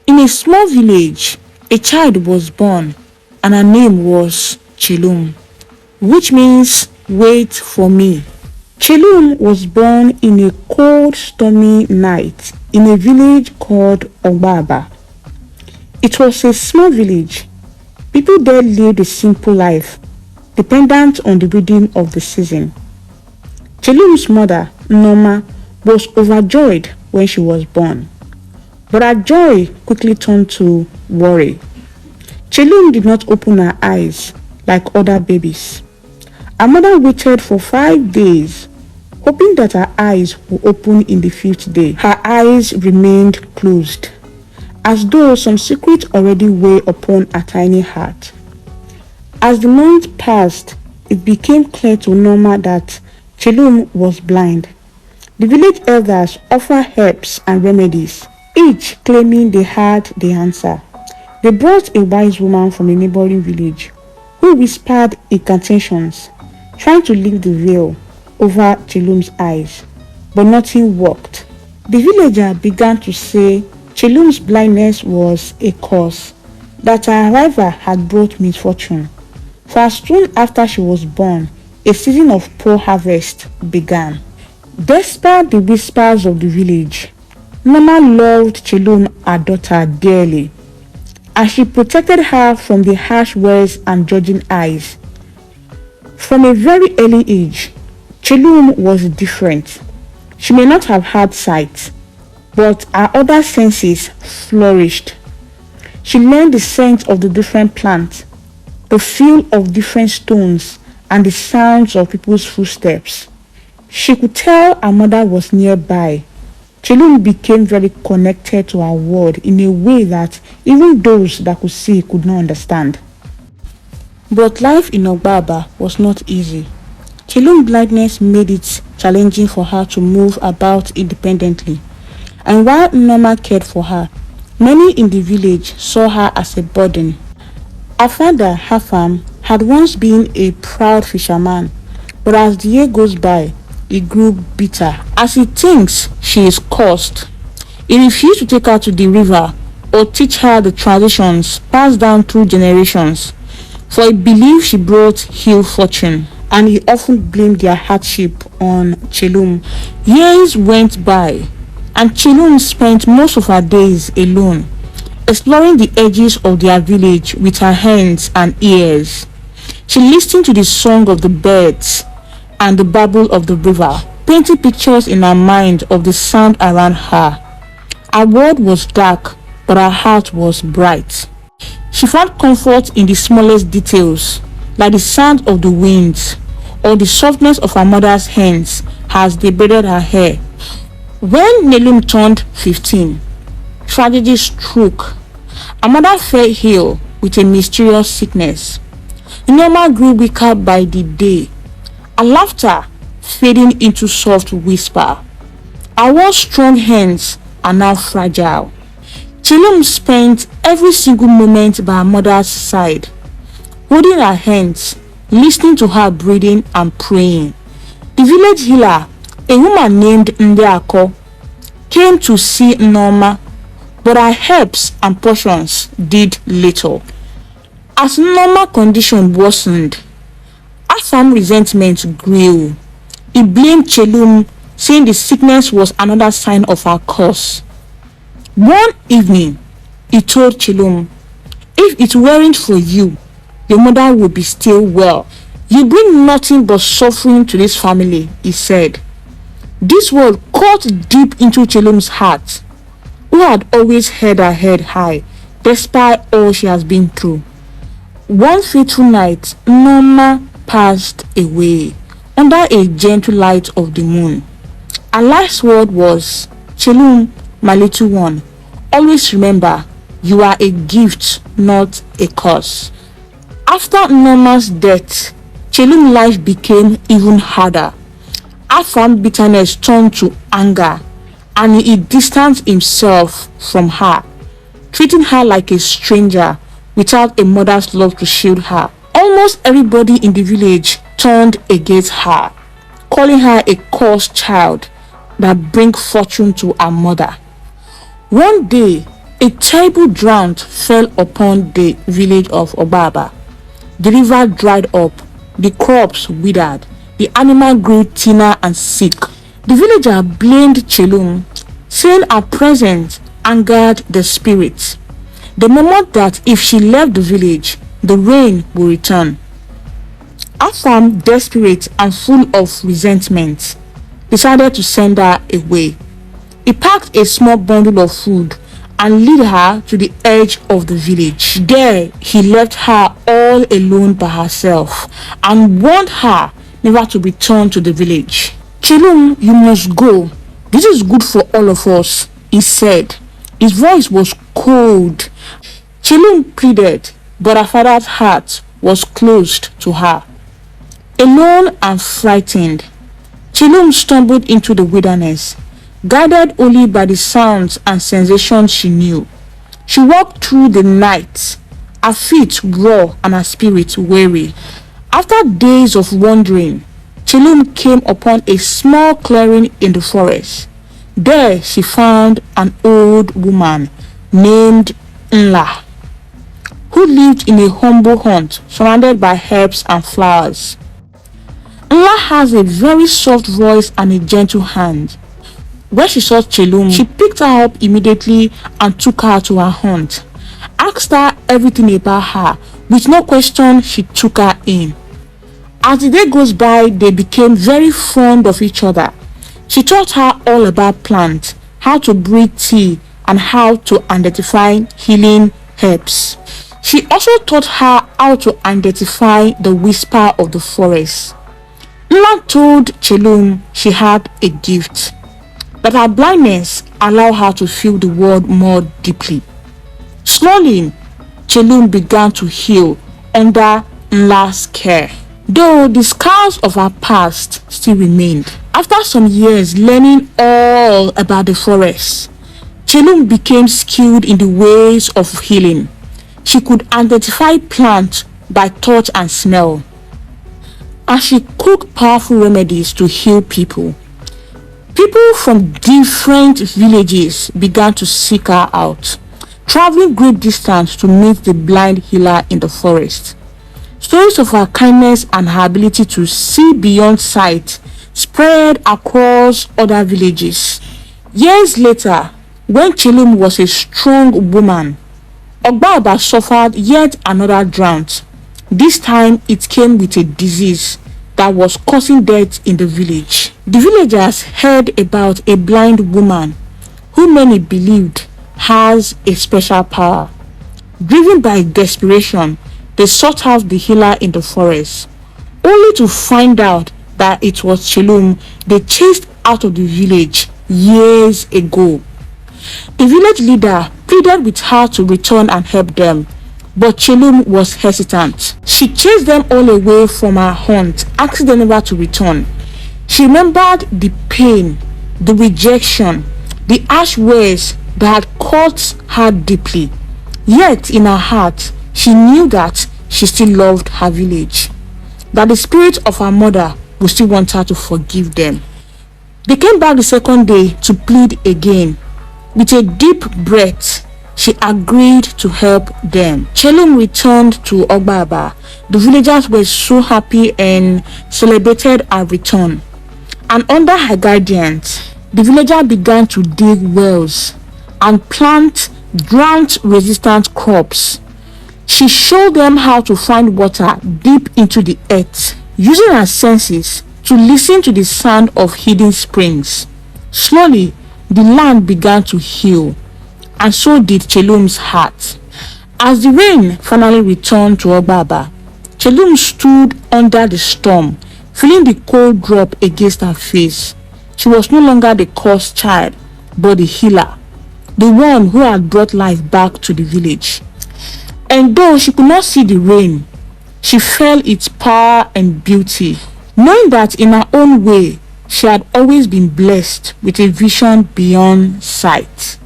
In a small village, a child was born and her name was Chelum, which means wait for me. Chelum was born in a cold, stormy night in a village called Ogbaba. It was a small village. People there lived a simple life, dependent on the rhythm of the season. Chelum's mother, Norma, was overjoyed when she was born, but her joy quickly turned to worry. Chelum did not open her eyes like other babies. Her mother waited for 5 days, hoping that her eyes would open in the 5th day. Her eyes remained closed, as though some secret already weighed upon her tiny heart. As the months passed, it became clear to Norma that Chelum was blind. The village elders offered herbs and remedies, each claiming they had the answer. They brought a wise woman from a neighboring village who whispered incantations, trying to lift the veil over Chelum's eyes, but nothing worked. The villager began to say Chelum's blindness was a curse, that her arrival had brought misfortune. For as soon after she was born, a season of poor harvest began. Despite the whispers of the village, Norma loved Chelum, her daughter, dearly, and she protected her from the harsh words and judging eyes. From a very early age, Chelum was different. She may not have had sight, but her other senses flourished. She learned the scent of the different plants, the feel of different stones, and the sounds of people's footsteps. She could tell her mother was nearby. Chelum became very connected to her world in a way that even those that could see could not understand. But life in Ogbaba was not easy. Chelum's blindness made it challenging for her to move about independently. And while Norma cared for her, many in the village saw her as a burden. Her father, Hafam, had once been a proud fisherman, but as the year goes by, he grew bitter as he thinks she is cursed. He refused to take her to the river or teach her the traditions passed down through generations, for he believed she brought ill fortune, and he often blamed their hardship on Chelum. Years went by, and Chelum spent most of her days alone, exploring the edges of their village with her hands and ears. She listened to the song of the birds and the babble of the river, painting pictures in her mind of the sound around her. Her world was dark, but her heart was bright. She found comfort in the smallest details, like the sound of the winds or the softness of her mother's hands as they braided her hair. When Nelum turned 15, tragedy struck. Her mother fell ill with a mysterious sickness. Norma grew weaker by the day, her laughter fading into soft whisper. Her once strong hands are now fragile. Chelum spent every single moment by her mother's side, holding her hands, listening to her breathing and praying. The village healer, a woman named Ndeako, came to see Norma, but her herbs and potions did little. As Norma's condition worsened, Afam's resentment grew. He blamed Chelum, saying the sickness was another sign of her curse. One evening, he told Chelum, "If it weren't for you, your mother would be still well. You bring nothing but suffering to this family," he said. This word cut deep into Chelum's heart, who had always held her head high, despite all she has been through. One fateful night, Norma passed away under a gentle light of the moon. Her last word was, "Chelum, my little one, always remember, you are a gift, not a curse." After Norma's death, Chelum's life became even harder. Afam's bitterness turned to anger, and he distanced himself from her, treating her like a stranger without a mother's love to shield her. Almost everybody in the village turned against her, calling her a cursed child that brings fortune to her mother. One day, A terrible drought fell upon the village of Obaba. The river dried up, the crops withered, the animal grew thinner and sick. The villager blamed Chelum, saying her presence angered the spirit. They murmured that if she left the village, the rain would return. Afam, desperate and full of resentment, decided to send her away. He packed a small bundle of food and led her to the edge of the village. There, he left her all alone by herself and warned her never to return to the village. Chelum, you must go. This is good for all of us, he said. His voice was cold. Chelum pleaded, but her father's heart was closed to her. Alone and frightened, Chelum stumbled into the wilderness, guided only by the sounds and sensations she knew. She walked through the night, her feet raw and her spirit weary. After days of wandering, Chelum came upon a small clearing in the forest. There she found an old woman named Nla, who lived in a humble hut surrounded by herbs and flowers. Nla has a very soft voice and a gentle hand. When she saw Chelum, she picked her up immediately and took her to her hut. Asked her everything about her. With no question, she took her in. As the day goes by, they became very fond of each other. She taught her all about plants, how to brew tea, and how to identify healing herbs. She also taught her how to identify the whisper of the forest. Nla told Chelum she had a gift, that her blindness allowed her to feel the world more deeply. Slowly, Chelum began to heal under Nla's care, though the scars of her past still remained. After some years learning all about the forest, Chelum became skilled in the ways of healing. She could identify plants by touch and smell, and she cooked powerful remedies to heal people. People from different villages began to seek her out, traveling great distance to meet the blind healer in the forest. Stories of her kindness and her ability to see beyond sight spread across other villages. Years later, when Chelum was a strong woman, Ogbaba suffered yet another drought. This time it came with a disease that was causing death in the village. The villagers heard about a blind woman who many believed has a special power. Driven by desperation, they sought out the healer in the forest, only to find out that it was Chelum they chased out of the village years ago. The village leader pleaded with her to return and help them, but Chelum was hesitant. She chased them all away from her haunt, asking them never to return. She remembered the pain, the rejection, the harsh words that had cut her deeply. Yet in her heart, she knew that she still loved her village, that the spirit of her mother would still want her to forgive them. They came back the second day to plead again. With a deep breath, she agreed to help them. Chelum returned to Ogbaba. The villagers were so happy and celebrated her return. And under her guidance, the villagers began to dig wells and plant drought-resistant crops. She showed them how to find water deep into the earth, using her senses to listen to the sound of hidden springs. Slowly, the land began to heal, and so did Chelum's heart. As the rain finally returned to Ogbaba, Chelum stood under the storm, feeling the cold drop against her face. She was no longer the cursed child, but the healer, the one who had brought life back to the village. And though she could not see the rain, she felt its power and beauty, knowing that in her own way, she had always been blessed with a vision beyond sight.